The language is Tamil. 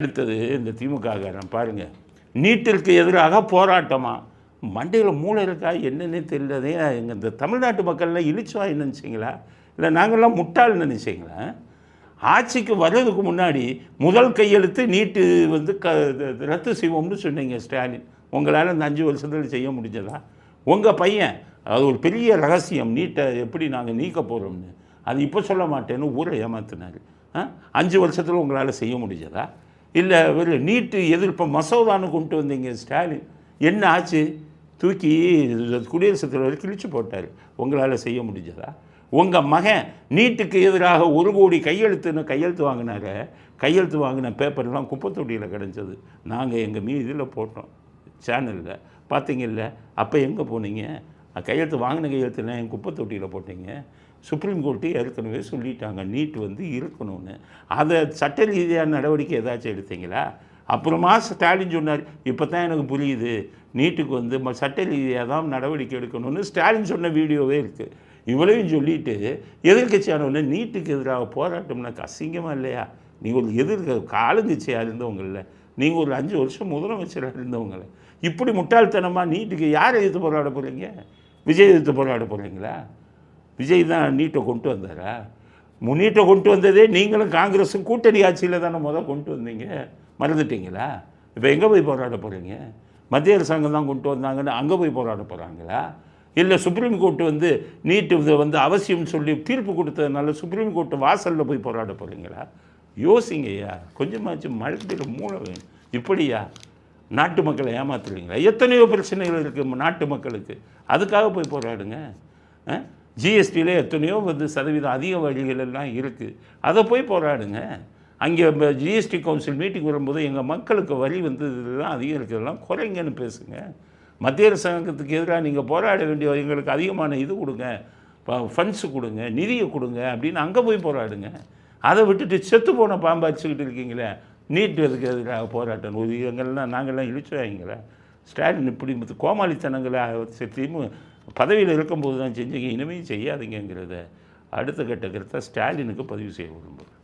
அடுத்தது இந்த திமுககாரன் பாருங்க, நீட்டிற்கு எதிராக போராட்டமா? மண்டையில் மூளை இருக்கா என்னன்னே தெரியலதே. எங்கள் இந்த தமிழ்நாட்டு மக்கள்லாம் இழிச்சுவாய் நினச்சிங்களா, இல்லை நாங்கள்லாம் முட்டாள் நினச்சிங்களா? ஆட்சிக்கு வர்றதுக்கு முன்னாடி முதல் கையெழுத்து நீட்டு வந்து ரத்து செய்வோம்னு சொன்னீங்க ஸ்டாலின். உங்களால் இந்த 5 வருஷத்தில் செய்ய முடிஞ்சதா? உங்கள் பையன் அது ஒரு பெரிய ரகசியம், நீட்டை எப்படி நாங்கள் நீக்க போகிறோம்னு, அது இப்போ சொல்ல மாட்டேன்னு ஊரை ஏமாத்தினார். 5 வருஷத்தில் உங்களால் செய்ய முடிஞ்சதா? இல்லை ஒரு நீட்டு எதிர்ப்பு மசோதான்னு கொண்டு வந்தீங்க ஸ்டாலின், என்ன ஆச்சு? தூக்கி குடியரசுத் தலைவர் கிழிச்சு போட்டார். உங்களால் செய்ய முடிஞ்சதா? உங்கள் மகன் நீட்டுக்கு எதிராக 1 கோடி கையெழுத்து வாங்கினார, கையெழுத்து வாங்கின பேப்பர்லாம் குப்பைத்தொட்டியில் கிடஞ்சது. நாங்கள் எங்கள் இதில் போட்டோம், சேனலில் பார்த்தீங்கல்ல. அப்போ எங்கே போனீங்க? கையெழுத்து வாங்கின கையெழுத்துலாம் என் குப்பைத்தொட்டியில் போட்டீங்க. சுப்ரீம் கோர்ட்டு ஏற்கனவே சொல்லிட்டாங்க நீட் வந்து இருக்கணும்னு. அதை சட்ட ரீதியான நடவடிக்கை ஏதாச்சும் எடுத்தீங்களா? அப்புறமா ஸ்டாலின் சொன்னார், இப்போ தான் எனக்கு புரியுது, நீட்டுக்கு வந்து சட்ட ரீதியாக தான் நடவடிக்கை எடுக்கணும்னு ஸ்டாலின் சொன்ன வீடியோவே இருக்குது. இவ்வளவையும் சொல்லிவிட்டு எதிர்கட்சியானவொன்னே நீட்டுக்கு எதிராக போராட்டம்னாக்க அசிங்கமாக இல்லையா? நீங்கள் ஒரு ஆளுங்கட்சியாக இருந்தவங்களில், நீங்கள் ஒரு 5 வருஷம் முதலமைச்சராக இருந்தவங்கள இப்படி முட்டாள்தனமாக நீட்டுக்கு யாரை எதிர்த்து போராட போகிறீங்க? விஜய் எதிர்த்து போராட போகிறீங்களா? விஜய் தான் நீட்டை கொண்டு வந்தாரா? நீட்டை கொண்டு வந்ததே நீங்களும் காங்கிரஸும் கூட்டணி ஆட்சியில் தானே கொண்டு வந்தீங்க, மறந்துட்டீங்களா? இப்போ எங்கே போய் போராட போகிறீங்க? மத்திய அரசாங்கம் தான் கொண்டு வந்தாங்கன்னு அங்கே போய் போராட போகிறாங்களா? இல்லை சுப்ரீம் கோர்ட்டு வந்து நீட்டு வந்து அவசியம் சொல்லி தீர்ப்பு கொடுத்ததுனால சுப்ரீம் கோர்ட்டு வாசலில் போய் போராட போகிறீங்களா? யோசிங்கய்யா, கொஞ்சமாச்சும் மழத்தில் மூளை வேணும். இப்படியா நாட்டு மக்களை ஏமாத்துறீங்களா? எத்தனையோ பிரச்சனைகள் இருக்குது நாட்டு மக்களுக்கு, அதுக்காக போய் போராடுங்க. ஜிஎஸ்டியில் எத்தனையோ வந்து சதவீதம் அதிக வழிகள் எல்லாம் இருக்குது, அதை போய் போராடுங்க. அங்கே ஜிஎஸ்டி கவுன்சில் மீட்டிங் வரும்போது எங்கள் மக்களுக்கு வரி வந்து இதெல்லாம் அதிகம் இருக்கிறதெல்லாம் குறைங்கன்னு பேசுங்க. மத்திய அரசாங்கத்துக்கு எதிராக நீங்கள் போராட வேண்டிய எங்களுக்கு அதிகமான இது கொடுங்க, ஃபண்ட்ஸு கொடுங்க, நிதியை கொடுங்க அப்படின்னு அங்கே போய் போராடுங்க. அதை விட்டுட்டு செத்து போன பாம்பு அடிச்சுக்கிட்டு இருக்கீங்களே, நீட்டு அதுக்கு எதிராக போராட்டம் ஒரு எங்கள்லாம் நாங்கள்லாம் இழிச்சுவாங்களே. ஸ்டாலின் இப்படி கோமாளித்தனங்களை பதவியில் இருக்கும்போது தான் செஞ்சீங்க, இனிமேல் செய்யாதீங்கிறத அடுத்த கட்ட கருத்தை ஸ்டாலினுக்கு பதிவு செய்ய விரும்புகிறேன்.